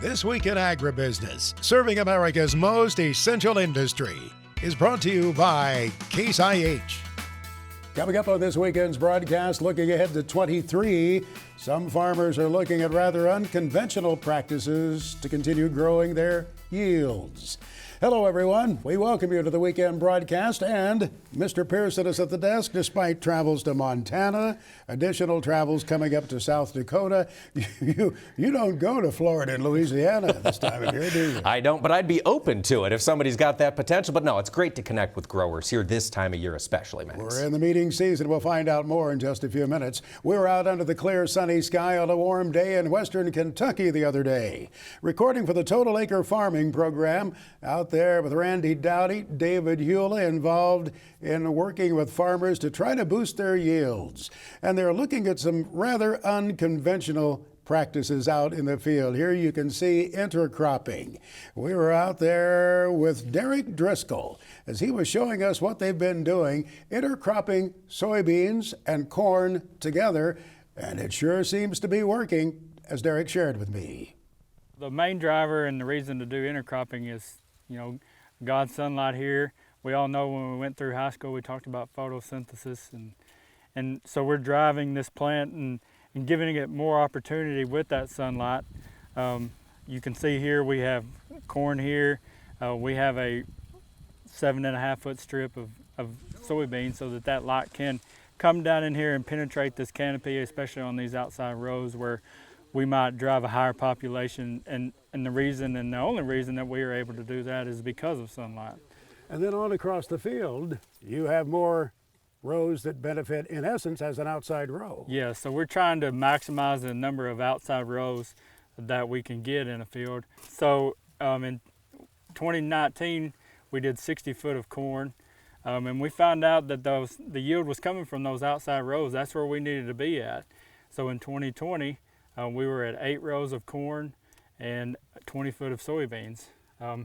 This Week in Agribusiness, serving America's most essential industry, is brought to you by Case IH. Coming up on this weekend's broadcast, looking ahead to 23, some farmers are looking at rather unconventional practices to continue growing their yields. Hello, everyone. We welcome you to the weekend broadcast, and Mr. Pearson is at the desk despite travels to Montana, additional travels coming up to South Dakota. You don't go to Florida and Louisiana this time of year, do you? I don't, but I'd be open to it if somebody's got that potential. But no, it's great to connect with growers here this time of year especially, Max. We're in the meeting season. We'll find out more in just a few minutes. We were out under the clear, sunny sky on a warm day in western Kentucky the other day, recording for the Total Acre Farming Program out there with Randy Dowdy, David Hewlett, involved in working with farmers to try to boost their yields. And they're looking at some rather unconventional practices out in the field. Here you can see intercropping. We were out there with Derek Driscoll as he was showing us what they've been doing, intercropping soybeans and corn together, and it sure seems to be working, as Derek shared with me. The main driver and the reason to do intercropping is, God's sunlight here. We all know when we went through high school, we talked about photosynthesis, and so we're driving this plant and giving it more opportunity with that sunlight. You can see here we have corn here. We have a 7.5 foot strip of soybeans so that light can come down in here and penetrate this canopy, especially on these outside rows where we might drive a higher population, and the reason and the only reason that we are able to do that is because of sunlight. And then on across the field, you have more rows that benefit, in essence, as an outside row. Yeah, so we're trying to maximize the number of outside rows that we can get in a field. So in 2019, we did 60 foot of corn, and we found out that the yield was coming from those outside rows. That's where we needed to be at. So in 2020, we were at 8 rows of corn and 20 foot of soybeans.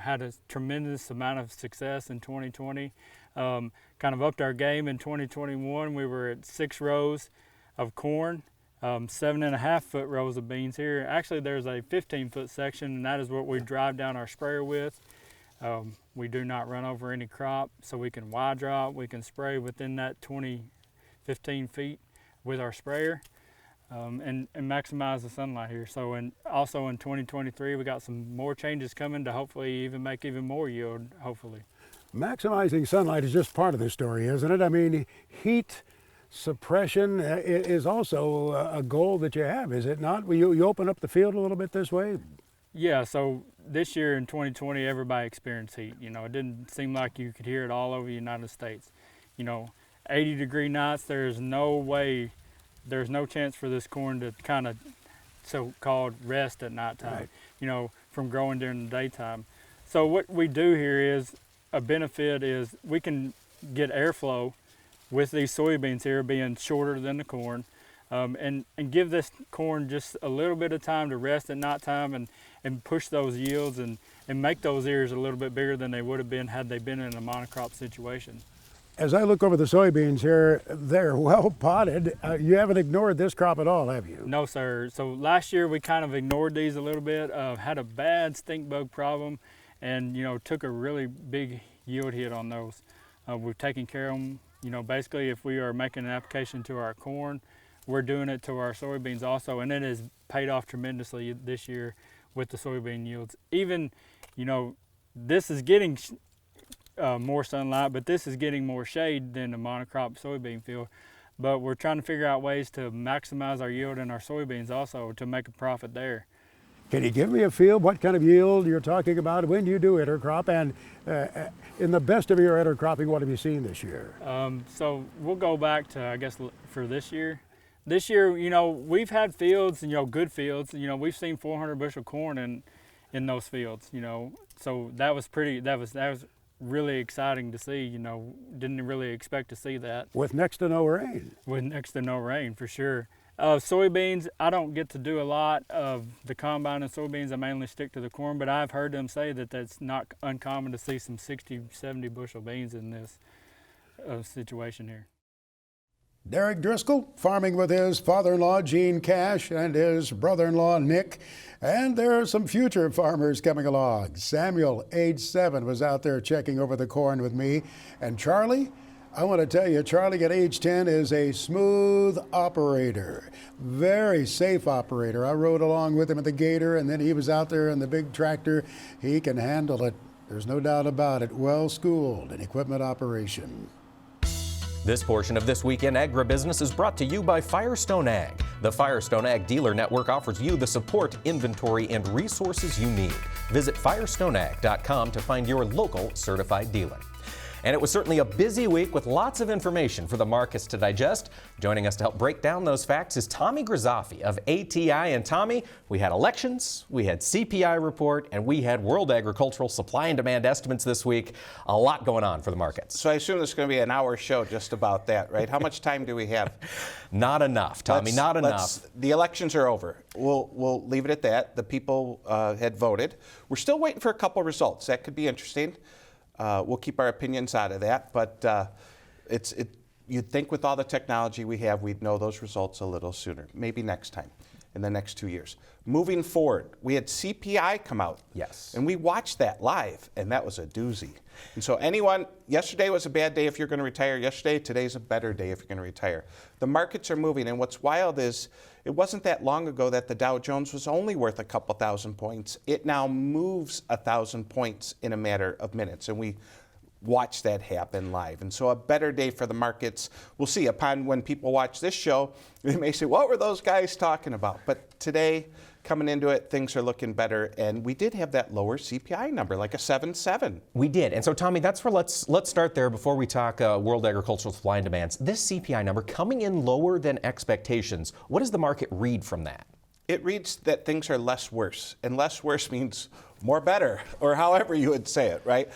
Had a tremendous amount of success in 2020. Kind of upped our game in 2021. We were at 6 rows of corn, 7.5 foot rows of beans here. Actually, there's a 15 foot section, and that is what we drive down our sprayer with. We do not run over any crop, so we can wide drop. We can spray within that 15 feet with our sprayer. And maximize the sunlight here. So also in 2023, we got some more changes coming to hopefully even make even more yield, hopefully. Maximizing sunlight is just part of the story, isn't it? I mean, heat suppression is also a goal that you have, is it not? Will you open up the field a little bit this way? Yeah, so this year in 2020, everybody experienced heat. It didn't seem like you could hear it all over the United States. 80-degree nights, there's no chance for this corn to kind of so-called rest at nighttime, right, from growing during the daytime. So what we do here is, a benefit is we can get airflow with these soybeans here being shorter than the corn, and give this corn just a little bit of time to rest at nighttime and push those yields and make those ears a little bit bigger than they would have been had they been in a monocrop situation. As I look over the soybeans here, they're well potted. You haven't ignored this crop at all, have you? No, sir. So last year we kind of ignored these a little bit, had a bad stink bug problem, and took a really big yield hit on those. We've taken care of them. Basically if we are making an application to our corn, we're doing it to our soybeans also, and it has paid off tremendously this year with the soybean yields. Even, this is getting more sunlight, but this is getting more shade than the monocrop soybean field. But we're trying to figure out ways to maximize our yield in our soybeans also to make a profit there. Can you give me a feel what kind of yield you're talking about when you do intercrop? And in the best of your intercropping, what have you seen this year? So we'll go back to, I guess, for this year. This year, we've had fields, good fields. We've seen 400 bushel corn in those fields. So that was really exciting to see. Didn't really expect to see that. With next to no rain. With next to no rain, for sure. Soybeans, I don't get to do a lot of the combine and soybeans. I mainly stick to the corn, but I've heard them say that that's not uncommon to see some 60, 70 bushel beans in this situation here. Derek Driscoll, farming with his father-in-law, Gene Cash, and his brother-in-law, Nick. And there are some future farmers coming along. Samuel, age 7, was out there checking over the corn with me. And Charlie, I want to tell you, Charlie at age 10 is a smooth operator, very safe operator. I rode along with him at the Gator, and then he was out there in the big tractor. He can handle it. There's no doubt about it. Well schooled in equipment operation. This portion of This Week in Agribusiness is brought to you by Firestone Ag. The Firestone Ag Dealer Network offers you the support, inventory, and resources you need. Visit firestoneag.com to find your local certified dealer. And it was certainly a busy week with lots of information for the markets to digest. Joining us to help break down those facts is Tommy Grisafi of ATI. And Tommy, we had elections, we had CPI report, and we had World Agricultural Supply and Demand estimates this week. A lot going on for the markets. So I assume this is going to be an hour show just about that, right? How much time do we have? Not enough, Tommy, not enough. The elections are over. We'll leave it at that. The people had voted. We're still waiting for a couple results. That could be interesting. We'll keep our opinions out of that, but you'd think with all the technology we have, we'd know those results a little sooner, maybe next time, in the next 2 years. Moving forward, we had CPI come out. Yes. And we watched that live, and that was a doozy. And so yesterday was a bad day if you're going to retire. Today's a better day if you're going to retire. The markets are moving, and what's wild is it wasn't that long ago that the Dow Jones was only worth a couple thousand points. It now moves 1,000 points in a matter of minutes, and we watch that happen live. And so a better day for the markets. We'll see upon when people watch this show, they may say, what were those guys talking about? But today, coming into it, things are looking better, and we did have that lower CPI number, like a 7.7. We did, and so Tommy, that's where let's start there before we talk World Agricultural Supply and Demands. This CPI number coming in lower than expectations. What does the market read from that? It reads that things are less worse, and less worse means more better, or however you would say it, right?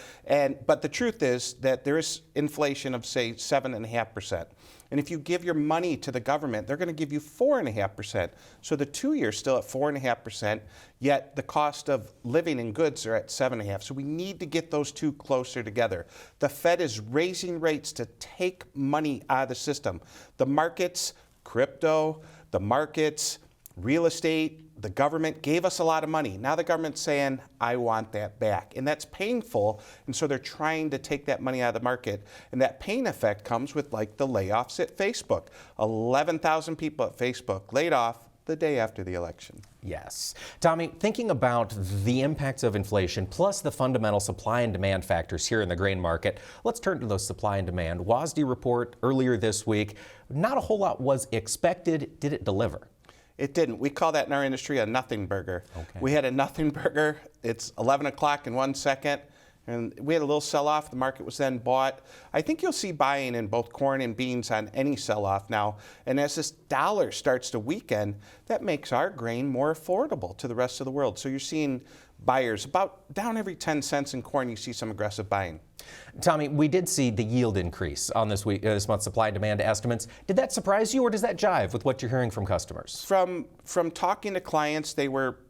But the truth is that there is inflation of, say, 7.5%. And if you give your money to the government, they're going to give you 4.5%. So the 2 years still at 4.5%, yet the cost of living and goods are at 7.5%. So we need to get those two closer together. The Fed is raising rates to take money out of the system. The markets, crypto, the markets, real estate, the government gave us a lot of money. Now the government's saying, I want that back. And that's painful. And so they're trying to take that money out of the market. And that pain effect comes with like the layoffs at Facebook. 11,000 people at Facebook laid off the day after the election. Yes. Tommy, thinking about the impacts of inflation plus the fundamental supply and demand factors here in the grain market, let's turn to those supply and demand. WASDE report earlier this week, not a whole lot was expected. Did it deliver? It didn't. We call that in our industry a nothing burger. Okay. We had a nothing burger. It's 11 o'clock in 1 second, and we had a little sell-off. The market was then bought. I think you'll see buying in both corn and beans on any sell-off now. And as this dollar starts to weaken, that makes our grain more affordable to the rest of the world. So you're seeing buyers about down every 10 cents in corn. You see some aggressive buying. Tommy, we did see the yield increase on this month's supply and demand estimates. Did that surprise you, or does that jive with what you're hearing from customers? From talking to clients, they were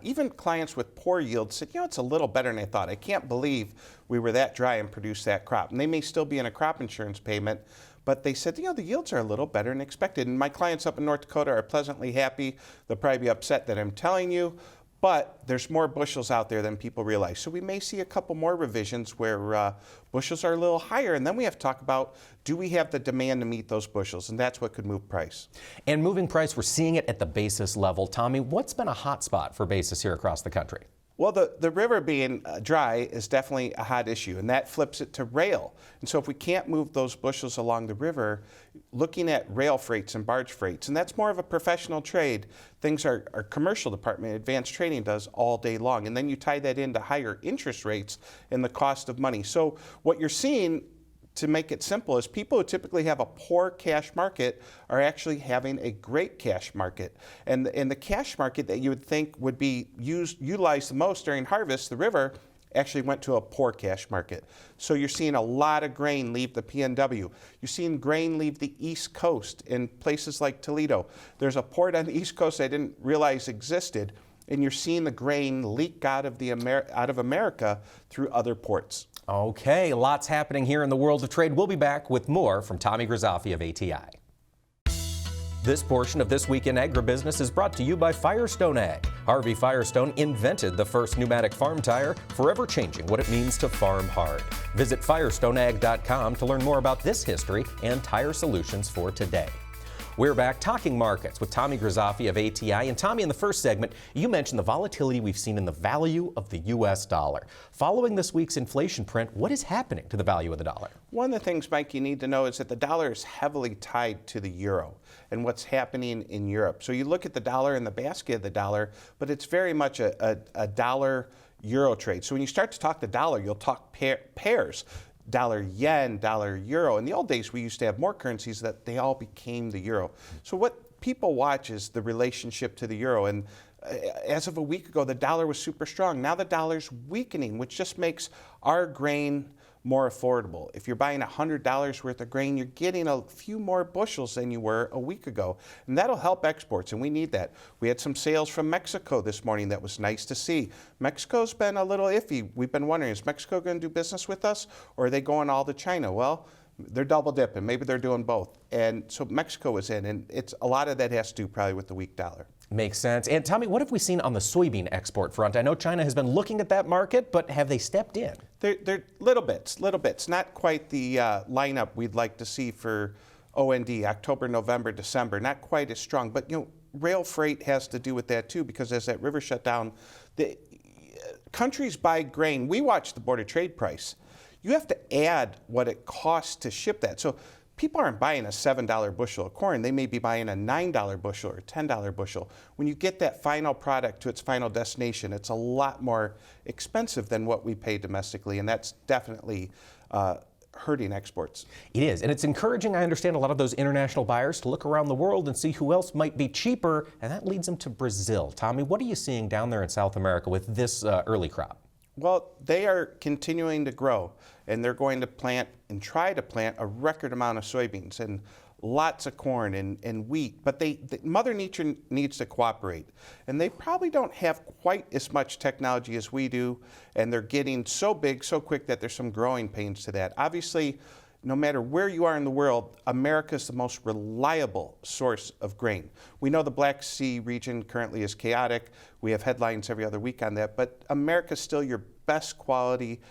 even clients with poor yields said, it's a little better than I thought. I can't believe we were that dry and produced that crop. And they may still be in a crop insurance payment, but they said, the yields are a little better than expected. And my clients up in North Dakota are pleasantly happy. They'll probably be upset that I'm telling you, but there's more bushels out there than people realize. So we may see a couple more revisions where bushels are a little higher, and then we have to talk about, do we have the demand to meet those bushels? And that's what could move price. And moving price, we're seeing it at the basis level. Tommy, what's been a hot spot for basis here across the country? Well, the river being dry is definitely a hot issue, and that flips it to rail. And so if we can't move those bushels along the river, looking at rail freights and barge freights, and that's more of a professional trade. Things our commercial department, advanced trading, does all day long. And then you tie that into higher interest rates and the cost of money. So what you're seeing, to make it simple, is people who typically have a poor cash market are actually having a great cash market. And the cash market that you would think would be utilized the most during harvest, the river, actually went to a poor cash market. So you're seeing a lot of grain leave the PNW. You're seeing grain leave the East Coast in places like Toledo. There's a port on the East Coast I didn't realize existed, and you're seeing the grain leak out of America through other ports. Okay, lots happening here in the world of trade. We'll be back with more from Tommy Grisafi of ATI. This portion of This Week in Agribusiness is brought to you by Firestone Ag. Harvey Firestone invented the first pneumatic farm tire, forever changing what it means to farm hard. Visit firestoneag.com to learn more about this history and tire solutions for today. We're back talking markets with Tommy Grisafi of ATI. And Tommy, in the first segment, you mentioned the volatility we've seen in the value of the U.S. dollar. Following this week's inflation print, what is happening to the value of the dollar? One of the things, Mike, you need to know is that the dollar is heavily tied to the euro and what's happening in Europe. So you look at the dollar and the basket of the dollar, but it's very much a dollar-euro trade. So when you start to talk the dollar, you'll talk pairs. Dollar yen, dollar euro. In the old days, we used to have more currencies that they all became the euro. So what people watch is the relationship to the euro. And as of a week ago, the dollar was super strong. Now the dollar's weakening, which just makes our grain more affordable. If you're buying $100 worth of grain, you're getting a few more bushels than you were a week ago. And that'll help exports, and we need that. We had some sales from Mexico this morning that was nice to see. Mexico's been a little iffy. We've been wondering, is Mexico going to do business with us, or are they going all to China? Well, they're double dipping. Maybe they're doing both. And so Mexico was in, and it's a lot of that has to do probably with the weak dollar. Makes sense. And Tommy, what have we seen on the soybean export front? I know China has been looking at that market, but have they stepped in? They're little bits. Not quite the lineup we'd like to see for OND, October, November, December. Not quite as strong. But, you know, rail freight has to do with that, too, because as that river shut down, the countries buy grain. We watch the Board of Trade price. You have to add what it costs to ship that. So people aren't buying a $7 bushel of corn. They may be buying a $9 bushel or a $10 bushel. When you get that final product to its final destination, it's a lot more expensive than what we pay domestically, and that's definitely hurting exports. It is, and it's encouraging, I understand, a lot of those international buyers to look around the world and see who else might be cheaper, and that leads them to Brazil. Tommy, what are you seeing down there in South America with this early crop? Well, they are continuing to grow, and they're going to plant and try to plant a record amount of soybeans and lots of corn and wheat. But Mother Nature needs to cooperate, and they probably don't have quite as much technology as we do, and they're getting so big so quick that there's some growing pains to that. Obviously, no matter where you are in the world, America is the most reliable source of grain. We know the Black Sea region currently is chaotic. We have headlines every other week on that, but America is still your best quality,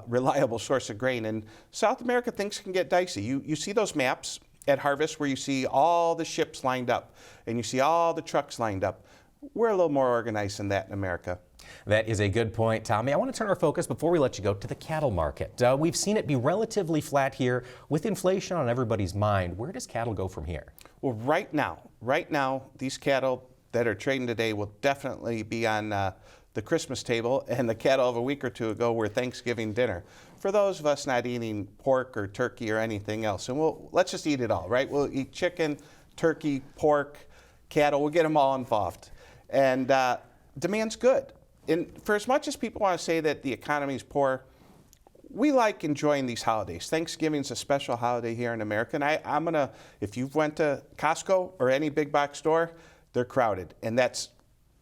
reliable source of grain. And South America, things can get dicey. You see those maps at harvest where you see all the ships lined up and you see all the trucks lined up. We're a little more organized than that in America. That is a good point, Tommy. I want to turn our focus, before we let you go, to the cattle market. We've seen it be relatively flat here with inflation on everybody's mind. Where does cattle go from here? Well, right now, these cattle that are trading today will definitely be on the Christmas table, and the cattle of a week or two ago were Thanksgiving dinner. For those of us not eating pork or turkey or anything else, and let's just eat it all, right? We'll eat chicken, turkey, pork, cattle. We'll get them all involved. And demand's good. And for as much as people want to say that the economy is poor, we like enjoying these holidays. Thanksgiving's a special holiday here in America. And if you've went to Costco or any big box store, they're crowded. And that's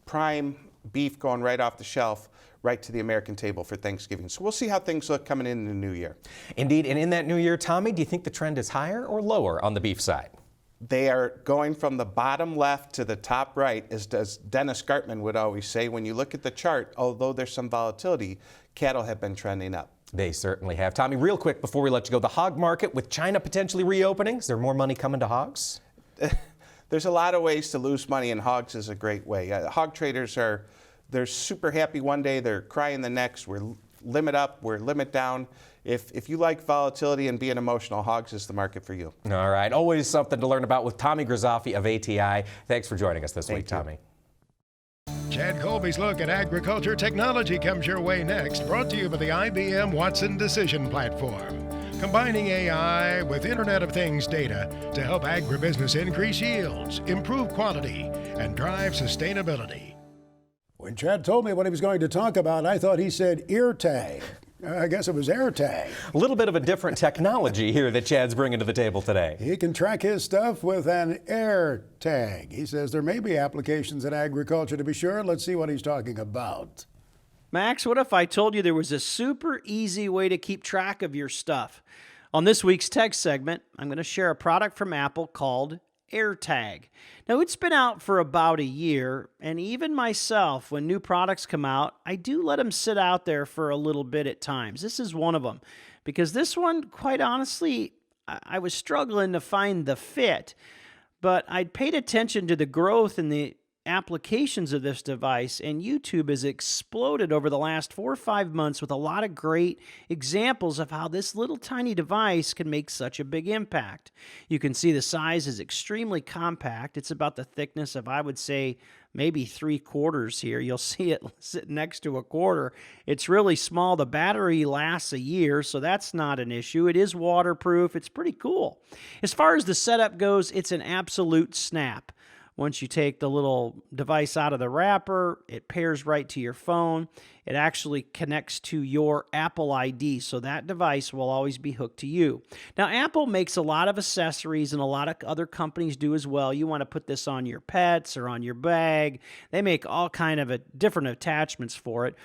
prime beef going right off the shelf, right to the American table for Thanksgiving. So we'll see how things look coming in the new year. Indeed. And in that new year, Tommy, do you think the trend is higher or lower on the beef side? They are going from the bottom left to the top right, as Dennis Gartman would always say. When you look at the chart, although there's some volatility, cattle have been trending up. They certainly have. Tommy, real quick before we let you go, the hog market with China potentially reopening, is there more money coming to hogs? There's a lot of ways to lose money, and hogs is a great way. Hog traders they're super happy one day, they're crying the next. We're limit up, we're limit down. If you like volatility and being emotional, hogs is the market for you. All right, always something to learn about with Tommy Grisafi of ATI. Thanks for joining us this week, Tommy. Chad Colby's look at agriculture technology comes your way next, brought to you by the IBM Watson Decision Platform. Combining AI with Internet of Things data to help agribusiness increase yields, improve quality, and drive sustainability. When Chad told me what he was going to talk about, I thought he said ear tag. I guess it was AirTag. A little bit of a different technology here that Chad's bringing to the table today. He can track his stuff with an AirTag. He says there may be applications in agriculture to be sure. Let's see what he's talking about. Max, what if I told you there was a super easy way to keep track of your stuff? On this week's tech segment, I'm going to share a product from Apple called AirTag. Now, it's been out for about a year, and even myself, when new products come out, I do let them sit out there for a little bit at times. This is one of them, because this one, quite honestly, I was struggling to find the fit, but I'd paid attention to the growth in the applications of this device, and YouTube has exploded over the last 4 or 5 months with a lot of great examples of how this little tiny device can make such a big impact. You can see the size is extremely compact. It's about the thickness of, I would say, maybe 3/4 here. You'll see it sitting next to a quarter. It's really small. The battery lasts a year, so that's not an issue. It is waterproof. It's pretty cool. As far as the setup goes, it's an absolute snap. Once you take the little device out of the wrapper, it pairs right to your phone. It actually connects to your Apple ID, so that device will always be hooked to you. Now, Apple makes a lot of accessories, and a lot of other companies do as well. You want to put this on your pets or on your bag. They make all kind of different attachments for it.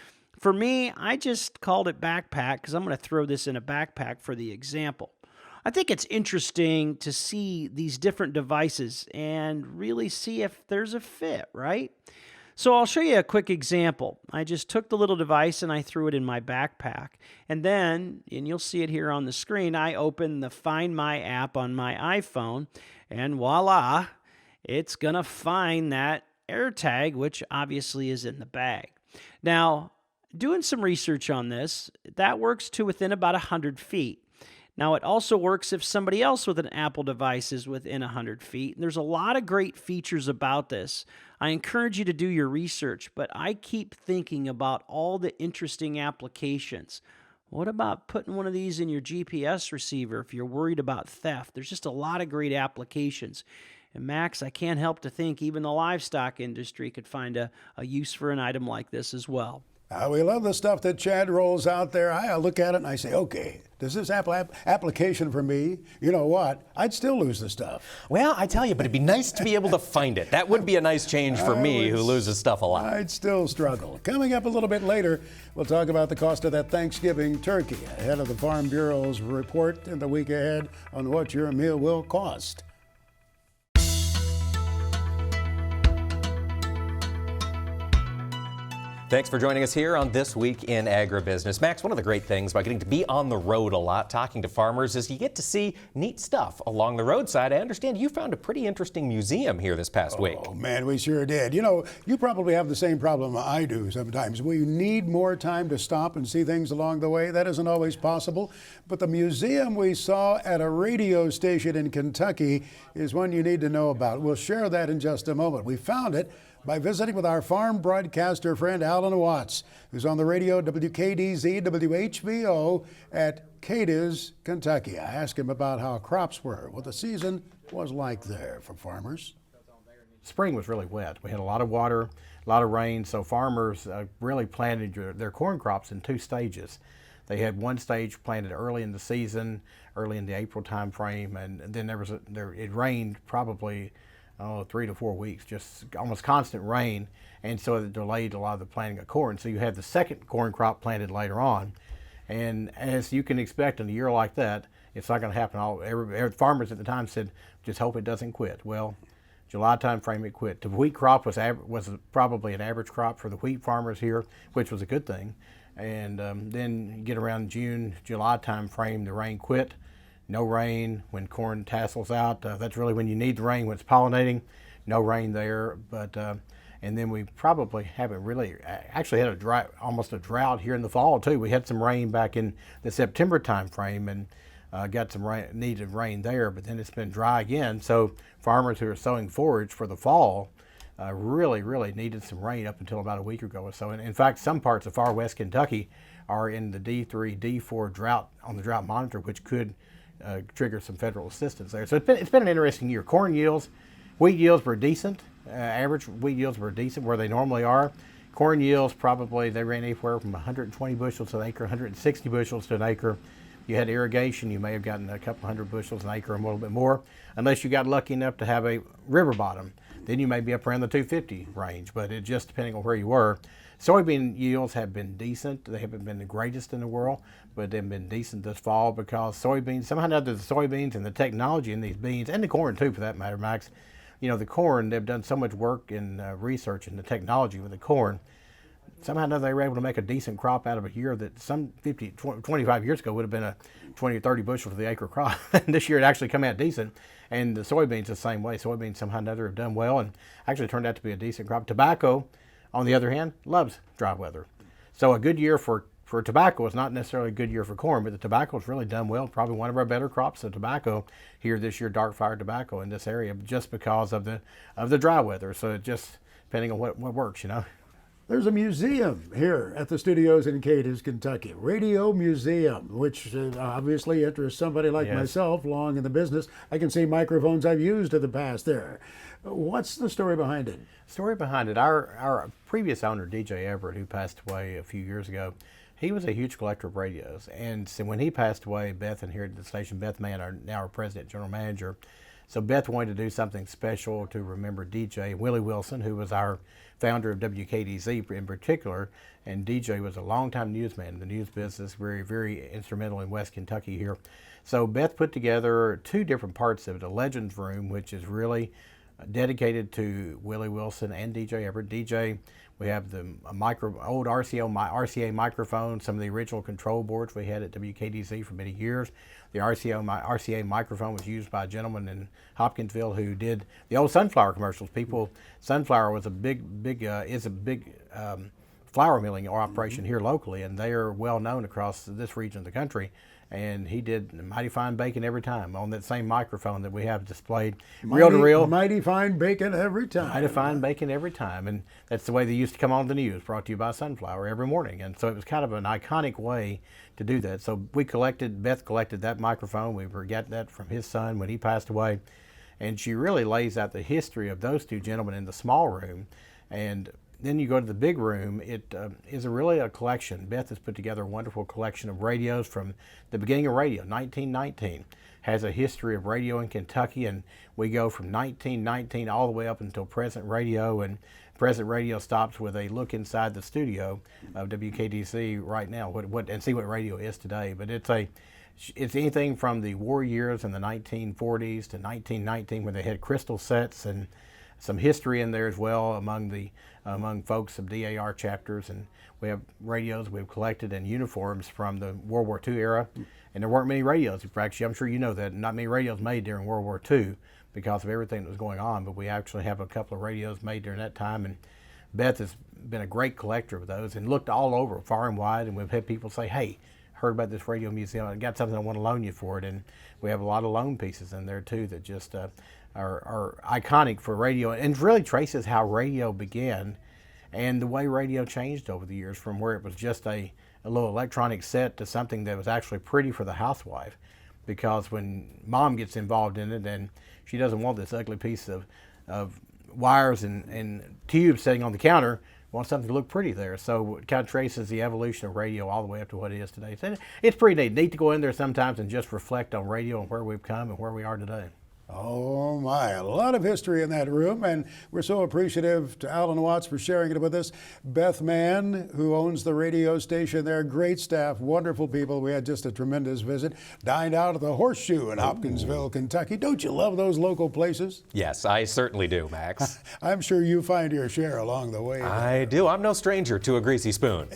For me, I just called it backpack because I'm going to throw this in a backpack for the example. I think it's interesting to see these different devices and really see if there's a fit, right? So I'll show you a quick example. I just took the little device and I threw it in my backpack. And then, and you'll see it here on the screen, I opened the Find My app on my iPhone, and voila, it's going to find that AirTag, which obviously is in the bag. Now, doing some research on this, that works to within about 100 feet. Now, it also works if somebody else with an Apple device is within 100 feet. And there's a lot of great features about this. I encourage you to do your research, but I keep thinking about all the interesting applications. What about putting one of these in your GPS receiver if you're worried about theft? There's just a lot of great applications. And Max, I can't help to think even the livestock industry could find a use for an item like this as well. We love the stuff that Chad rolls out there. I look at it and I say, okay, does this application for me? You know what? I'd still lose the stuff. Well, I tell you, but it'd be nice to be able to find it. That would be a nice change for me, who loses stuff a lot. I'd still struggle. Coming up a little bit later, we'll talk about the cost of that Thanksgiving turkey ahead of the Farm Bureau's report in the week ahead on what your meal will cost. Thanks for joining us here on This Week in Agribusiness. Max, one of the great things about getting to be on the road a lot, talking to farmers, is you get to see neat stuff along the roadside. I understand you found a pretty interesting museum here this past week. Oh, man, we sure did. You know, you probably have the same problem I do sometimes. We need more time to stop and see things along the way. That isn't always possible. But the museum we saw at a radio station in Kentucky is one you need to know about. We'll share that in just a moment. We found it by visiting with our farm broadcaster friend Alan Watts, who's on the radio WKDZ WHVO at Cadiz, Kentucky. I asked him about how crops were, what the season was like there for farmers. Spring was really wet. We had a lot of water, a lot of rain, so farmers really planted their corn crops in 2 stages. They had one stage planted early in the season, early in the April time frame, and then it rained probably 3 to 4 weeks, just almost constant rain, and so it delayed a lot of the planting of corn. So you have the second corn crop planted later on, and as you can expect in a year like that, it's not going to happen. Every farmers at the time said, just hope it doesn't quit. Well, July time frame it quit. The wheat crop was probably an average crop for the wheat farmers here, which was a good thing. And then you get around June, July time frame, the rain quit. No rain when corn tassels out. That's really when you need the rain, when it's pollinating. No rain there, but and then we probably haven't really actually had almost a drought here in the fall too. We had some rain back in the September time frame and got some needed rain there, but then it's been dry again. So farmers who are sowing forage for the fall really needed some rain up until about a week ago or so. And in fact, some parts of far west Kentucky are in the D3, D4 drought on the drought monitor, which could trigger some federal assistance there. So it's been an interesting year. Corn yields, wheat yields were decent. Average wheat yields were decent where they normally are. Corn yields probably, they ran anywhere from 120 bushels an acre, 160 bushels to an acre. You had irrigation, you may have gotten a couple hundred bushels an acre, a little bit more, unless you got lucky enough to have a river bottom. then you may be up around the 250 range, but it just depending on where you were. Soybean yields have been decent. They haven't been the greatest in the world, but they've been decent this fall because soybeans, somehow or another, the soybeans and the technology in these beans, and the corn too for that matter, Max, you know, the corn, they've done so much work in research and the technology with the corn. Somehow or another, they were able to make a decent crop out of a year that some 25 years ago would have been a 20 or 30 bushel for the acre crop. And this year it actually come out decent. And the soybeans the same way. Soybeans somehow or another have done well and actually turned out to be a decent crop. Tobacco, on the other hand, loves dry weather. So a good year for tobacco is not necessarily a good year for corn, but the tobacco has really done well. Probably one of our better crops of tobacco here this year, dark fire tobacco in this area, just because of the dry weather. So it just depending on what works, you know. There's a museum here at the studios in Cadiz, Kentucky, Radio Museum, which obviously interests somebody like Yes. myself, long in the business. I can see microphones I've used in the past there. What's the story behind it? Story behind it, our previous owner, DJ Everett, who passed away a few years ago, he was a huge collector of radios. And so when he passed away, Beth inherited the station. Beth Mann, now our president, general manager. So Beth wanted to do something special to remember DJ Willie Wilson, who was our founder of WKDZ in particular. And DJ was a longtime newsman in the news business, very, very instrumental in West Kentucky here. So Beth put together two different parts of it, a Legends Room, which is really dedicated to Willie Wilson and DJ Everett. DJ, we have the old RCA microphone, some of the original control boards we had at WKDZ for many years. The RCA microphone was used by a gentleman in Hopkinsville who did the old sunflower commercials. Sunflower was a big flour milling operation here locally, and they are well known across this region of the country. And he did mighty fine bacon every time on that same microphone that we have displayed, reel to reel. Mighty fine bacon every time. Mighty fine bacon every time. And that's the way they used to come on the news, brought to you by Sunflower every morning. And so it was kind of an iconic way to do that. So Beth collected that microphone. We got that from his son when he passed away. And she really lays out the history of those two gentlemen in the small room. And then you go to the big room. It is really a collection. Beth has put together a wonderful collection of radios from the beginning of radio, 1919. Has a history of radio in Kentucky, and we go from 1919 all the way up until present radio. And present radio stops with a look inside the studio of WKDC right now, and see what radio is today. But it's anything from the war years in the 1940s to 1919, when they had crystal sets, and some history in there as well among folks of DAR chapters. And we have radios we've collected and uniforms from the World War II era. And there weren't many radios. Actually, I'm sure you know that, not many radios made during World War II because of everything that was going on, but we actually have a couple of radios made during that time. And Beth has been a great collector of those and looked all over, far and wide, and we've had people say, hey, heard about this radio museum, I got something I want to loan you for it. And we have a lot of loan pieces in there too that just are iconic for radio, and really traces how radio began and the way radio changed over the years, from where it was just a little electronic set to something that was actually pretty for the housewife. Because when mom gets involved in it, and she doesn't want this ugly piece of wires and tubes sitting on the counter, wants something to look pretty there. So it kind of traces the evolution of radio all the way up to what it is today. So it's pretty neat to go in there sometimes and just reflect on radio and where we've come and where we are today. Oh my, a lot of history in that room, and we're so appreciative to Alan Watts for sharing it with us. Beth Mann, who owns the radio station there, great staff, wonderful people. We had just a tremendous visit. Dined out at the Horseshoe in Hopkinsville, Kentucky. Don't you love those local places? Yes, I certainly do, Max. I'm sure you find your share along the way. I do. I'm no stranger to a greasy spoon.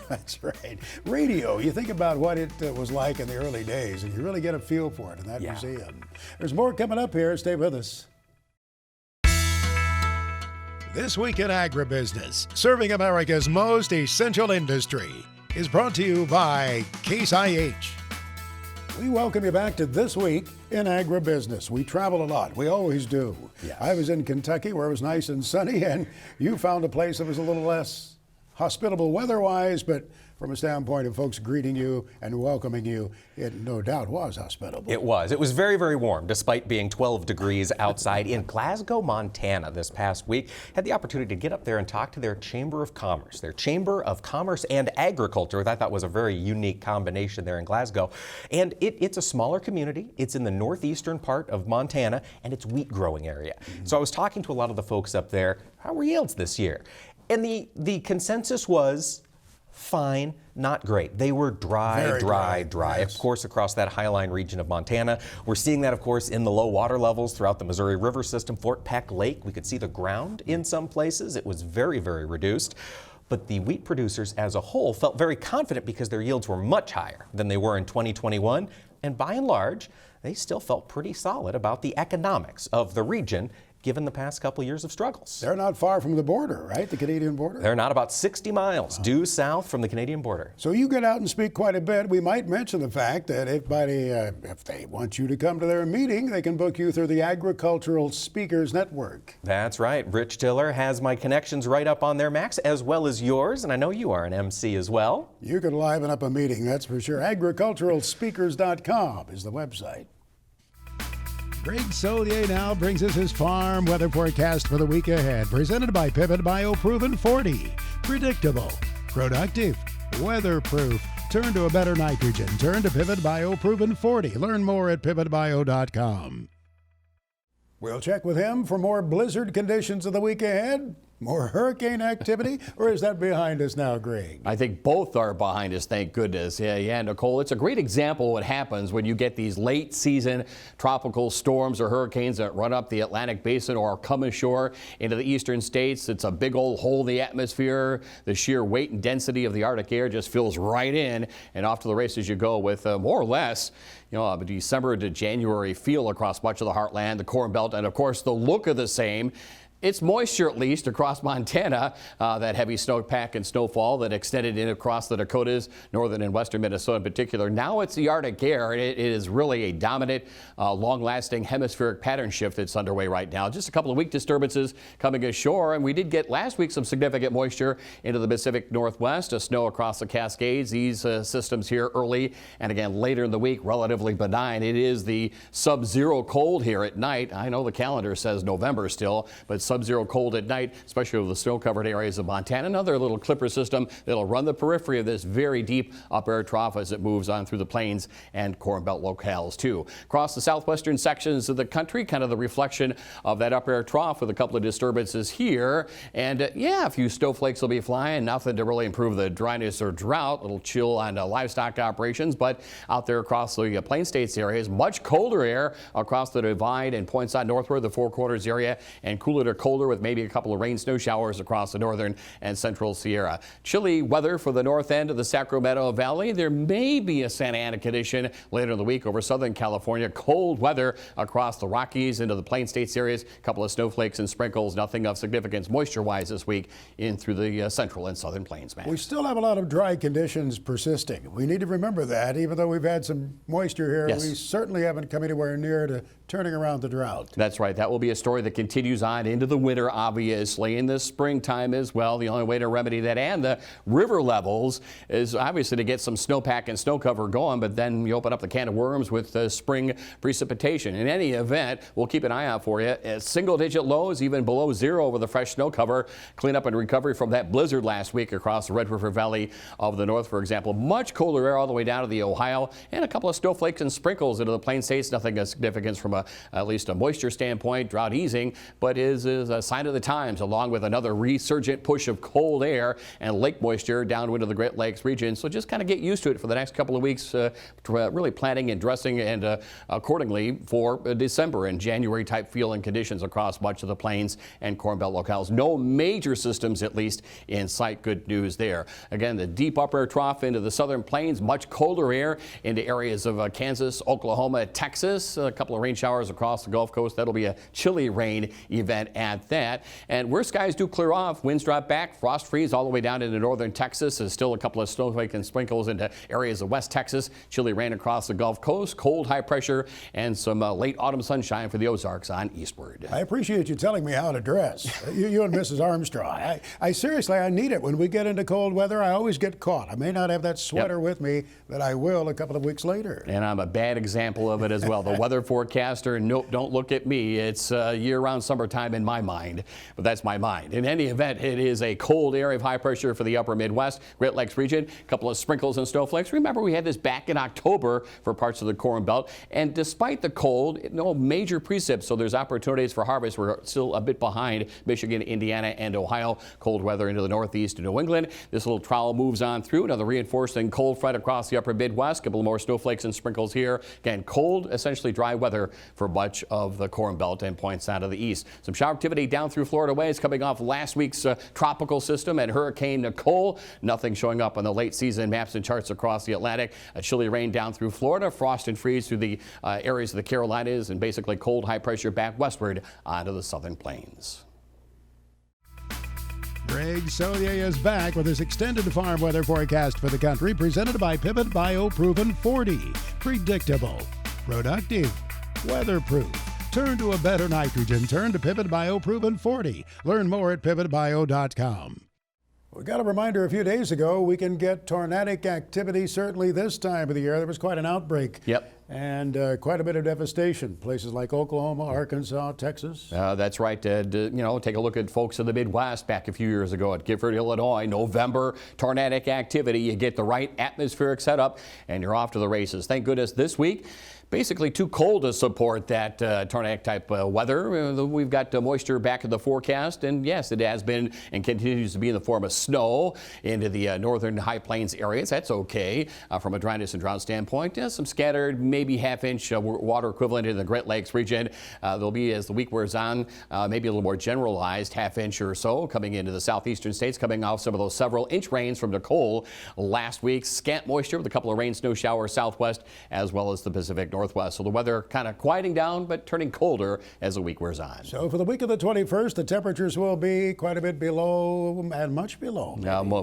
That's right. Radio, you think about what it was like in the early days, and you really get a feel for it in that museum. There's more coming up here. Stay with us. This Week in Agribusiness, serving America's most essential industry, is brought to you by Case IH. We welcome you back to This Week in Agribusiness. We travel a lot. We always do. Yes. I was in Kentucky where it was nice and sunny, and you found a place that was a little less hospitable weather-wise, but from a standpoint of folks greeting you and welcoming you, it no doubt was hospitable. It was. It was very, very warm, despite being 12 degrees outside in Glasgow, Montana this past week. Had the opportunity to get up there and talk to their Chamber of Commerce. Their Chamber of Commerce and Agriculture, that I thought was a very unique combination there in Glasgow. And it's a smaller community. It's in the northeastern part of Montana, and it's wheat growing area. So I was talking to a lot of the folks up there. How were yields this year? And the consensus was fine, not great. They were dry. Yes. Of course, across that highline region of Montana. We're seeing that, of course, in the low water levels throughout the Missouri River system. Fort Peck Lake, we could see the ground in some places. It was very, very reduced. But the wheat producers as a whole felt very confident because their yields were much higher than they were in 2021. And by and large, they still felt pretty solid about the economics of the region, given the past couple years of struggles. They're not far from the border, right? The Canadian border? They're not about 60 miles due south from the Canadian border. So you get out and speak quite a bit. We might mention the fact that if they want you to come to their meeting, they can book you through the Agricultural Speakers Network. That's right. Rich Tiller has my connections right up on there, Max, as well as yours, and I know you are an MC as well. You can liven up a meeting, that's for sure. Agriculturalspeakers.com is the website. Greg Solier now brings us his farm weather forecast for the week ahead, presented by Pivot BioProven 40. Predictable, productive, weatherproof. Turn to a better nitrogen. Turn to Pivot BioProven 40. Learn more at pivotbio.com. We'll check with him for more blizzard conditions of the week ahead. More hurricane activity, or is that behind us now, Greg? I think both are behind us, thank goodness. Yeah, Nicole, it's a great example of what happens when you get these late season tropical storms or hurricanes that run up the Atlantic basin or come ashore into the eastern states. It's a big old hole in the atmosphere. The sheer weight and density of the Arctic air just fills right in, and off to the races you go with more or less a December to January feel across much of the heartland, the Corn Belt, and of course the look of the same. It's moisture, at least, across Montana, that heavy snowpack and snowfall that extended in across the Dakotas, northern and western Minnesota in particular. Now it's the Arctic air. It is really a dominant, long-lasting hemispheric pattern shift that's underway right now. Just a couple of weak disturbances coming ashore, and we did get last week some significant moisture into the Pacific Northwest, snow across the Cascades. These systems here early and again later in the week, relatively benign. It is the sub-zero cold here at night. I know the calendar says November still, but sub-zero cold at night, especially over the snow-covered areas of Montana. Another little clipper system that'll run the periphery of this very deep upper air trough as it moves on through the plains and Corn Belt locales too. Across the southwestern sections of the country, kind of the reflection of that upper air trough with a couple of disturbances here. And a few snowflakes will be flying. Nothing to really improve the dryness or drought. A little chill on livestock operations, but out there across the Plain States areas, much colder air across the divide and points on northward, the Four Corners area, and cooler to colder with maybe a couple of rain snow showers across the northern and central Sierra. Chilly weather for the north end of the Sacramento Valley. There may be a Santa Ana condition later in the week over Southern California. Cold weather across the Rockies into the Plain States areas. A couple of snowflakes and sprinkles. Nothing of significance moisture-wise this week in through the central and southern plains, man. We still have a lot of dry conditions persisting. We need to remember that. Even though we've had some moisture here, Yes. we certainly haven't come anywhere near to turning around the drought. That's right. That will be a story that continues on into the winter, obviously, in the springtime as well. The only way to remedy that and the river levels is obviously to get some snowpack and snow cover going, but then you open up the can of worms with the spring precipitation. In any event, we'll keep an eye out for you. Single-digit lows, even below zero over the fresh snow cover. Cleanup and recovery from that blizzard last week across the Red River Valley of the north, for example. Much colder air all the way down to the Ohio, and a couple of snowflakes and sprinkles into the Plain States. Nothing of significance from at least a moisture standpoint, drought easing, but is a sign of the times, along with another resurgent push of cold air and lake moisture downwind of the Great Lakes region. So just kind of get used to it for the next couple of weeks, really planning and dressing and accordingly for December and January type feeling conditions across much of the plains and Corn Belt locales. No major systems, at least, in sight. Good news there. Again, the deep upper air trough into the southern plains, much colder air into areas of Kansas, Oklahoma, Texas. A couple of rain showers across the Gulf Coast. That'll be a chilly rain event at that. And where skies do clear off, winds drop back, frost freeze all the way down into northern Texas. There's still a couple of snowflake and sprinkles into areas of West Texas. Chilly rain across the Gulf Coast, cold high pressure, and some late autumn sunshine for the Ozarks on eastward. I appreciate you telling me how to dress. you and Mrs. Armstrong. I seriously, I need it. When we get into cold weather, I always get caught. I may not have that sweater with me, but I will a couple of weeks later. And I'm a bad example of it as well. The weather forecaster, nope, don't look at me. It's year-round summertime in my mind, but that's my mind. In any event, it is a cold area of high pressure for the upper Midwest, Great Lakes region. A couple of sprinkles and snowflakes. Remember, we had this back in October for parts of the Corn Belt, and despite the cold, no major precip, so there's opportunities for harvest. We're still a bit behind Michigan, Indiana, and Ohio. Cold weather into the northeast and New England. This little trowel moves on through. Another reinforcing cold front across the upper Midwest. A couple more snowflakes and sprinkles here. Again, cold, essentially dry weather for much of the Corn Belt and points out of the east. Some shower activity down through Florida ways coming off last week's tropical system and Hurricane Nicole. Nothing showing up on the late season maps and charts across the Atlantic. A chilly rain down through Florida, frost and freeze through the areas of the Carolinas, and basically cold high pressure back westward onto the southern plains. Greg Solier is back with his extended farm weather forecast for the country, presented by Pivot BioProven 40. Predictable, productive, weatherproof. Turn to a better nitrogen. Turn to Pivot BioProven 40. Learn more at pivotbio.com. We got a reminder a few days ago, we can get tornadic activity certainly this time of the year. There was quite an outbreak. Yep. And quite a bit of devastation. Places like Oklahoma, Arkansas, Texas. That's right. You know, take a look at folks in the Midwest back a few years ago at Gifford, Illinois. November, tornadic activity. You get the right atmospheric setup and you're off to the races. Thank goodness this week, basically too cold to support that tornadic type weather. We've got moisture back in the forecast, and yes, it has been and continues to be in the form of snow into the northern high plains areas. That's okay from a dryness and drought standpoint. Some scattered, maybe half-inch water equivalent in the Great Lakes region. There'll be, as the week wears on, maybe a little more generalized half-inch or so coming into the southeastern states, coming off some of those several-inch rains from Nicole last week. Scant moisture with a couple of rain snow showers southwest as well as the Pacific Northwest. So the weather kind of quieting down, but turning colder as the week wears on. So for the week of the 21st, the temperatures will be quite a bit below and much below.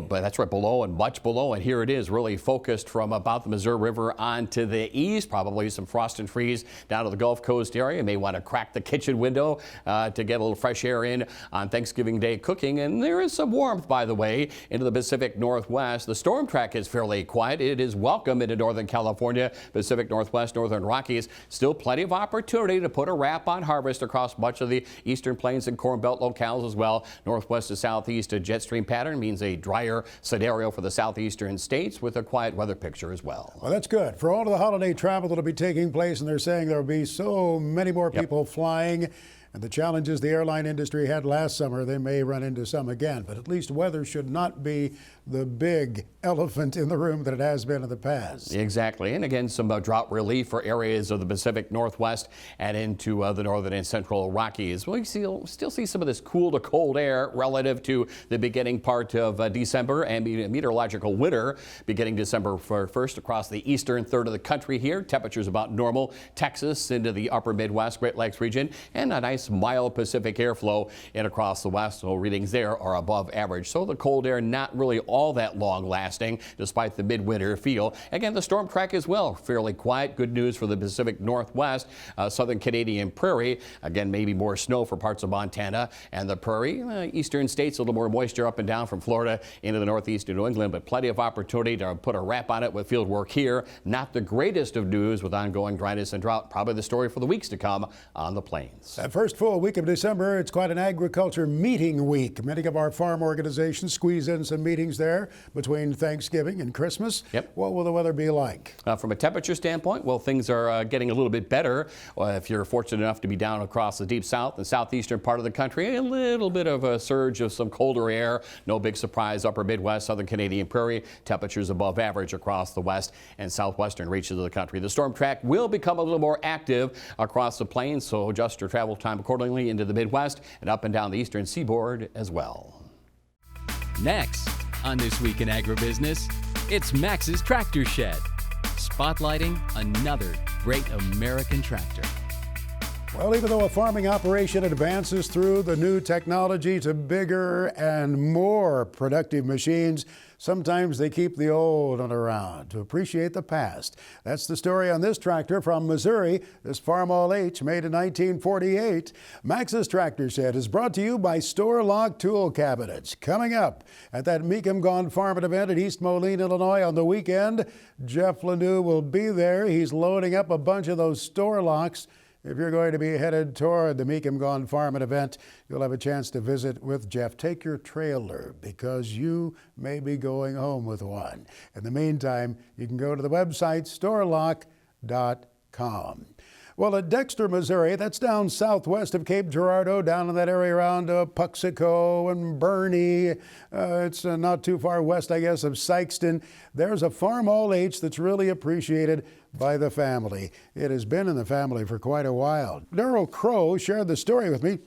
But that's right, below and much below. And here it is, really focused from about the Missouri River on to the east. Probably some frost and freeze down to the Gulf Coast area. You may want to crack the kitchen window to get a little fresh air in on Thanksgiving Day cooking. And there is some warmth, by the way, into the Pacific Northwest. The storm track is fairly quiet. It is welcome into Northern California, Pacific Northwest, Northern Rockies. Still plenty of opportunity to put a wrap on harvest across much of the eastern plains and Corn Belt locales as well. Northwest to southeast, a jet stream pattern means a drier scenario for the southeastern states with a quiet weather picture as well. Well, that's good. For all of the holiday travel that'll be taking place, and they're saying there will be so many more people flying, and the challenges the airline industry had last summer, they may run into some again. But at least weather should not be the big elephant in the room that it has been in the past. Exactly. And again, some drought relief for areas of the Pacific Northwest and into the northern and central Rockies. We still see some of this cool to cold air relative to the beginning part of December and meteorological winter beginning December 1st across the eastern third of the country here. Temperatures about normal. Texas into the upper Midwest, Great Lakes region, and a nice mild Pacific airflow in across the west. So readings there are above average. So the cold air not really all that long lasting despite the midwinter feel. Again, the storm track as well, fairly quiet. Good news for the Pacific Northwest, southern Canadian prairie. Again, maybe more snow for parts of Montana and the prairie. Eastern states, a little more moisture up and down from Florida into the northeast of New England, but plenty of opportunity to put a wrap on it with field work here. Not the greatest of news with ongoing dryness and drought. Probably the story for the weeks to come on the plains. That first full week of December, it's quite an agriculture meeting week. Many of our farm organizations squeeze in some meetings there between Thanksgiving and Christmas. Yep. What will the weather be like? From a temperature standpoint, well, things are getting a little bit better. If you're fortunate enough to be down across the deep south and southeastern part of the country, a little bit of a surge of some colder air. No big surprise, upper Midwest, southern Canadian prairie, temperatures above average across the west and southwestern reaches of the country. The storm track will become a little more active across the plains, so adjust your travel time accordingly into the Midwest and up and down the eastern seaboard as well. Next on This Week in Agribusiness, it's Max's Tractor Shed, spotlighting another great American tractor. Well, even though a farming operation advances through the new technology to bigger and more productive machines, sometimes they keep the old one around to appreciate the past. That's the story on this tractor from Missouri, this Farm All H made in 1948. Max's Tractor Shed is brought to you by Store Lock Tool Cabinets. Coming up at that Meekum Gone Farming event at East Moline, Illinois on the weekend, Jeff Lanou will be there. He's loading up a bunch of those store locks. If you're going to be headed toward the Meekum Gone Farming event, you'll have a chance to visit with Jeff. Take your trailer because you may be going home with one. In the meantime, you can go to the website storelock.com. Well, at Dexter, Missouri, that's down southwest of Cape Girardeau, down in that area around Puxico and Bernie. It's not too far west, I guess, of Sykeston. There's a Farm All H that's really appreciated by the family. It has been in the family for quite a while. Darrell Crow shared the story with me.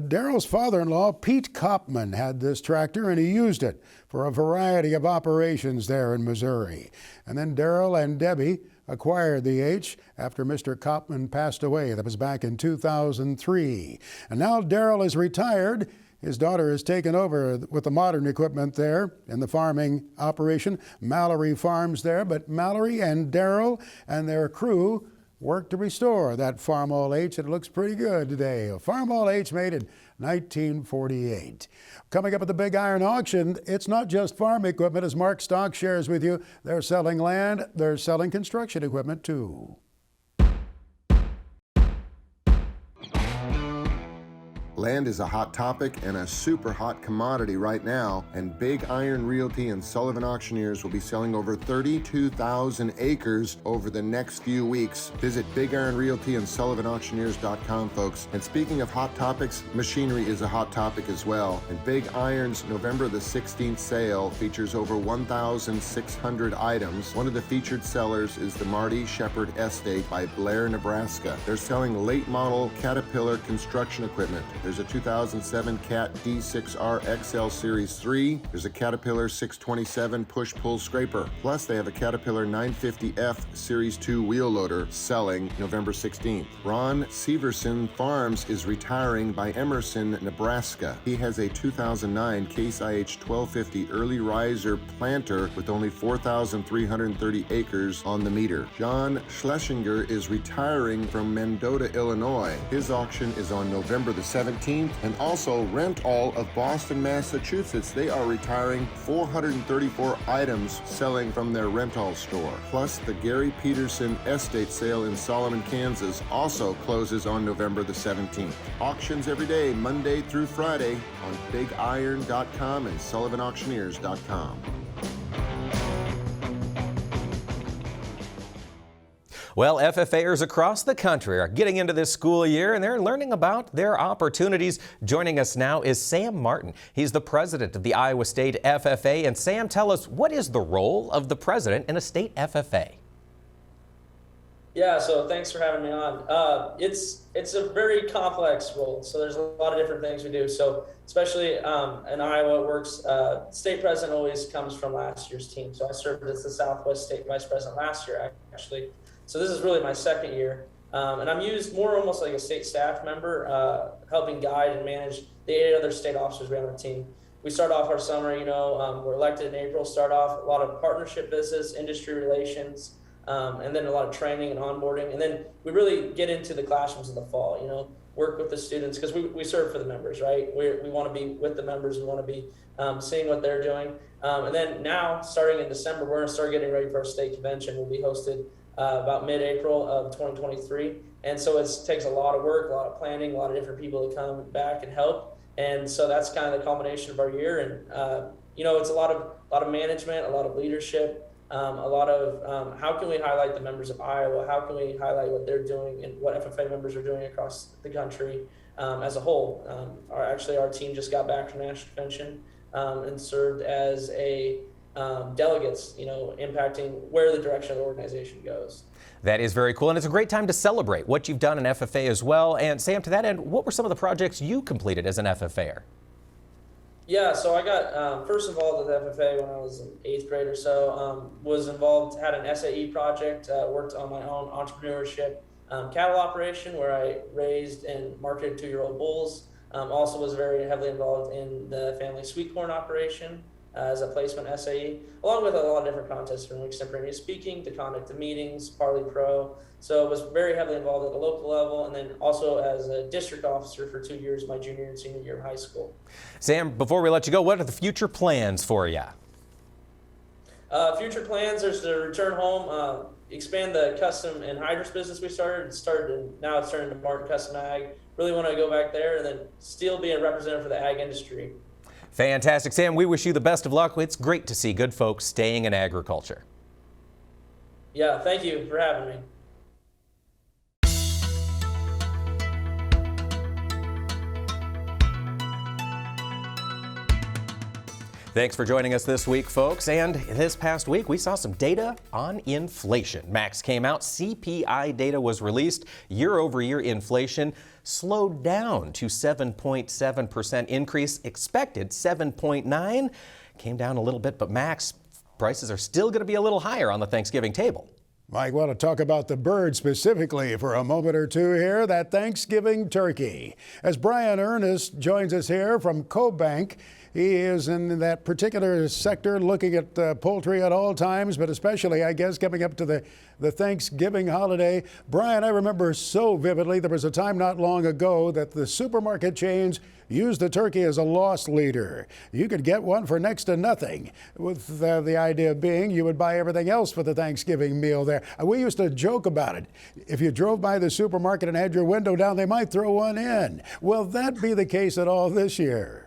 Darrell's father-in-law, Pete Kopman, had this tractor, and he used it for a variety of operations there in Missouri. And then Darrell and Debbie acquired the H after Mr. Kopman passed away. That was back in 2003. And now Darrell is retired. His daughter has taken over with the modern equipment there in the farming operation. Mallory Farms there, but Mallory and Darrell and their crew work to restore that Farm All H, and it looks pretty good today. A Farm All H made in 1948. Coming up at the Big Iron Auction, it's not just farm equipment, as Mark Stock shares with you. They're selling land, they're selling construction equipment too. Land is a hot topic and a super hot commodity right now, and Big Iron Realty and Sullivan Auctioneers will be selling over 32,000 acres over the next few weeks. Visit Big Iron Realty and SullivanAuctioneers.com, folks. And speaking of hot topics, machinery is a hot topic as well. And Big Iron's November the 16th sale features over 1,600 items. One of the featured sellers is the Marty Shepherd Estate by Blair, Nebraska. They're selling late model Caterpillar construction equipment. There's a 2007 Cat D6R XL Series 3. There's a Caterpillar 627 push-pull scraper. Plus, they have a Caterpillar 950F Series 2 wheel loader selling November 16th. Ron Severson Farms is retiring by Emerson, Nebraska. He has a 2009 Case IH 1250 early riser planter with only 4,330 acres on the meter. John Schlesinger is retiring from Mendota, Illinois. His auction is on November the 17th. And also Rent All of Boston, Massachusetts. They are retiring 434 items selling from their Rent All store. Plus, the Gary Peterson Estate sale in Solomon, Kansas also closes on November the 17th. Auctions every day, Monday through Friday on BigIron.com and SullivanAuctioneers.com. Well, FFAers across the country are getting into this school year and they're learning about their opportunities. Joining us now is Sam Martin. He's the president of the Iowa State FFA. And Sam, tell us, what is the role of the president in a state FFA? Yeah, so thanks for having me on. It's a very complex role, so there's a lot of different things we do. So especially in Iowa, it works. State president always comes from last year's team. So I served as the Southwest State Vice President last year, actually. So this is really my second year. And I'm used more almost like a state staff member, helping guide and manage the 8 other state officers we have on our team. We start off our summer, we're elected in April, start off a lot of partnership business, industry relations, and then a lot of training and onboarding. And then we really get into the classrooms in the fall, work with the students, because we serve for the members, right? We want to be with the members. We want to be seeing what they're doing. And then now, starting in December, we're going to start getting ready for our state convention. We'll be hosted about mid-April of 2023. And so it takes a lot of work, a lot of planning, a lot of different people to come back and help. And so that's kind of the culmination of our year. And, it's a lot of management, a lot of leadership, a lot of how can we highlight the members of Iowa? How can we highlight what they're doing and what FFA members are doing across the country as a whole? Our team just got back from National Convention and served as a delegates, impacting where the direction of the organization goes. That is very cool, and it's a great time to celebrate what you've done in FFA as well. And Sam, to that end, what were some of the projects you completed as an FFAer? Yeah, so I got, first of all, to the FFA when I was in 8th grade or so, was involved, had an SAE project, worked on my own entrepreneurship, cattle operation where I raised and marketed 2-year-old bulls. Also was very heavily involved in the family sweet corn operation as a placement SAE, along with a lot of different contests from extemporaneous speaking to conduct of meetings, Parley Pro. So I was very heavily involved at the local level, and then also as a district officer for 2 years, my junior and senior year of high school. Sam, before we let you go, what are the future plans for you? Future plans are to return home, expand the custom and hydrous business we started, and now it's turned into Martin Custom Ag. Really want to go back there and then still be a representative for the ag industry. Fantastic, Sam. We wish you the best of luck. It's great to see good folks staying in agriculture. Yeah, thank you for having me. Thanks for joining us this week, folks. And this past week, we saw some data on inflation. Max came out, CPI data was released. Year-over-year inflation slowed down to 7.7% increase. Expected 7.9%. Came down a little bit, but Max, prices are still going to be a little higher on the Thanksgiving table. Mike, want to talk about the bird specifically for a moment or two here, that Thanksgiving turkey. As Brian Ernest joins us here from CoBank, he is in that particular sector looking at poultry at all times, but especially, I guess, coming up to the Thanksgiving holiday. Brian, I remember so vividly there was a time not long ago that the supermarket chains used the turkey as a loss leader. You could get one for next to nothing, with the idea being you would buy everything else for the Thanksgiving meal there. We used to joke about it. If you drove by the supermarket and had your window down, they might throw one in. Will that be the case at all this year?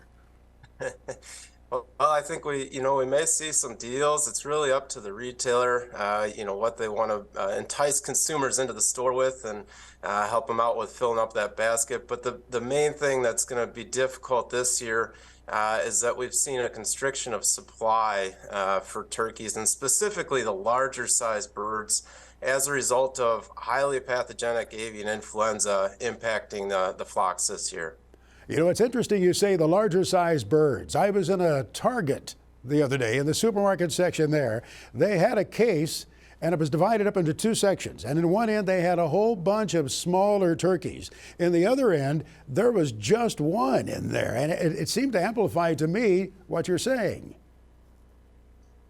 Well, I think we may see some deals. It's really up to the retailer, what they want to entice consumers into the store with and help them out with filling up that basket. But the main thing that's going to be difficult this year is that we've seen a constriction of supply for turkeys, and specifically the larger size birds, as a result of highly pathogenic avian influenza impacting the flocks this year. You know, it's interesting you say the larger size birds. I was in a Target the other day in the supermarket section there. They had a case and it was divided up into two sections. And in one end, they had a whole bunch of smaller turkeys. In the other end, there was just one in there. And it seemed to amplify to me what you're saying.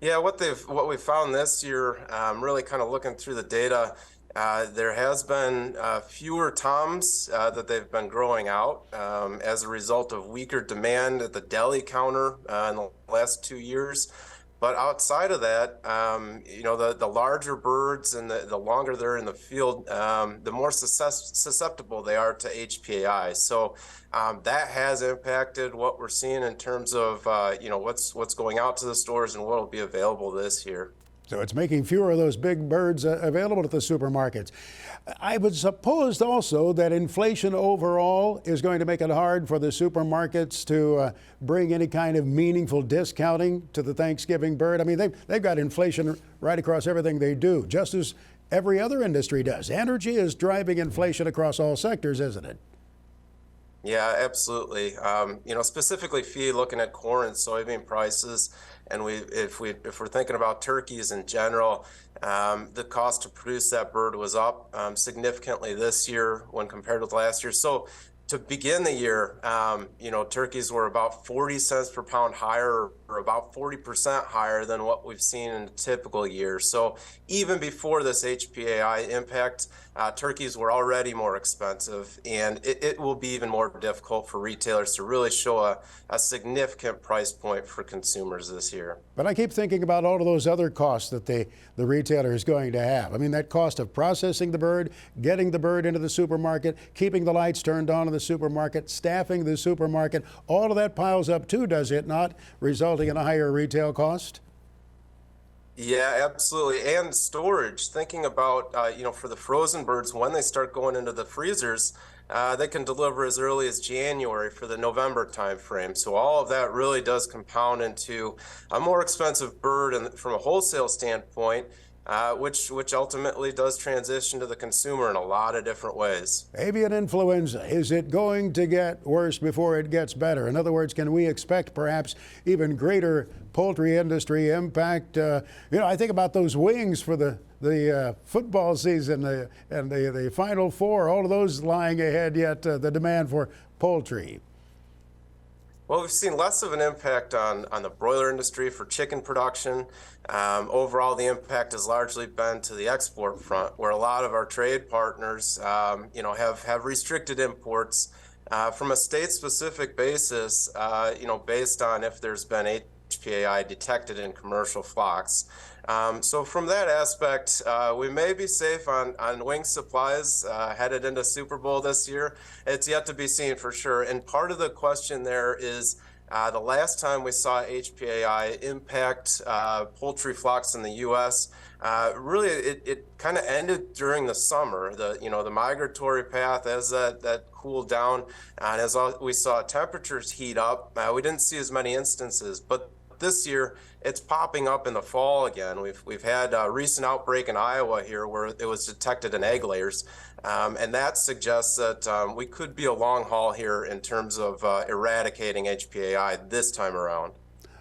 Yeah, what we found this year, really kind of looking through the data, there has been fewer toms that they've been growing out as a result of weaker demand at the deli counter in the last 2 years. But outside of that, the larger birds and the longer they're in the field, the more susceptible they are to HPAI. So that has impacted what we're seeing in terms of what's going out to the stores and what will be available this year. So it's making fewer of those big birds available at the supermarkets. I would suppose also that inflation overall is going to make it hard for the supermarkets to bring any kind of meaningful discounting to the Thanksgiving bird. I mean, they've got inflation right across everything they do, just as every other industry does. Energy is driving inflation across all sectors, isn't it? Yeah, absolutely. Specifically feed, looking at corn and soybean prices, and if we're thinking about turkeys in general, the cost to produce that bird was up significantly this year when compared with last year. So to begin the year, turkeys were about 40 cents per pound higher, or about 40% higher than what we've seen in a typical year. So even before this HPAI impact, turkeys were already more expensive, and it will be even more difficult for retailers to really show a significant price point for consumers this year. But I keep thinking about all of those other costs that the retailer is going to have. I mean, that cost of processing the bird, getting the bird into the supermarket, keeping the lights turned on in the supermarket, staffing the supermarket, all of that piles up too, does it not, resulting in a higher retail cost? Yeah, absolutely. And storage, thinking about, for the frozen birds, when they start going into the freezers, they can deliver as early as January for the November timeframe. So all of that really does compound into a more expensive bird, and from a wholesale standpoint, which ultimately does transition to the consumer in a lot of different ways. Avian influenza, is it going to get worse before it gets better? In other words, can we expect perhaps even greater poultry industry impact? I think about those wings for the the football season and the Final Four, all of those lying ahead, yet the demand for poultry? Well, we've seen less of an impact on the broiler industry for chicken production. Overall, the impact has largely been to the export front, where a lot of our trade partners, have restricted imports from a state-specific basis, based on if there's been HPAI detected in commercial flocks. So from that aspect, we may be safe on wing supplies headed into Super Bowl this year. It's yet to be seen for sure. And part of the question there is the last time we saw HPAI impact poultry flocks in the U.S., really it kind of ended during the summer. The migratory path, as that cooled down, and as we saw temperatures heat up, we didn't see as many instances. But this year, it's popping up in the fall again. We've had a recent outbreak in Iowa here where it was detected in egg layers, and that suggests that we could be a long haul here in terms of eradicating HPAI this time around.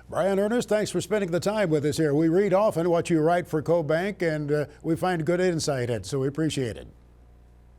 Brian Ernest, thanks for spending the time with us here. We read often what you write for CoBank, and we find good insight in it, so we appreciate it.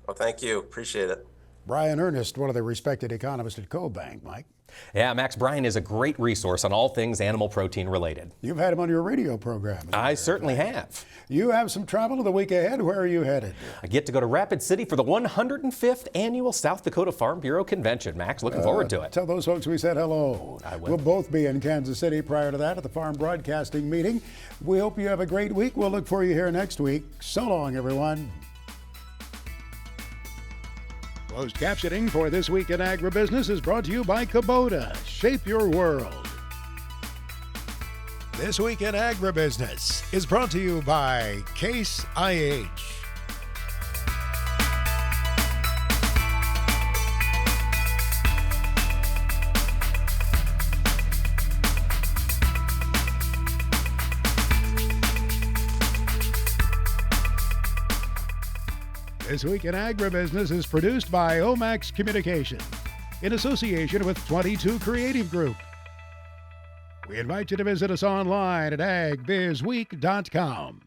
Well, thank you. Appreciate it. Brian Ernest, one of the respected economists at CoBank. Mike? Yeah, Max, Brian is a great resource on all things animal protein related. You've had him on your radio program. I certainly have. You have some travel the week ahead. Where are you headed? I get to go to Rapid City for the 105th Annual South Dakota Farm Bureau Convention. Max, looking forward to it. Tell those folks we said hello. I will. We'll both be in Kansas City prior to that at the Farm Broadcasting meeting. We hope you have a great week. We'll look for you here next week. So long, everyone. Closed captioning for This Week in Agribusiness is brought to you by Kubota. Shape your world. This Week in Agribusiness is brought to you by Case IH. This Week in Agribusiness is produced by Omax Communications in association with 22 Creative Group. We invite you to visit us online at agbizweek.com.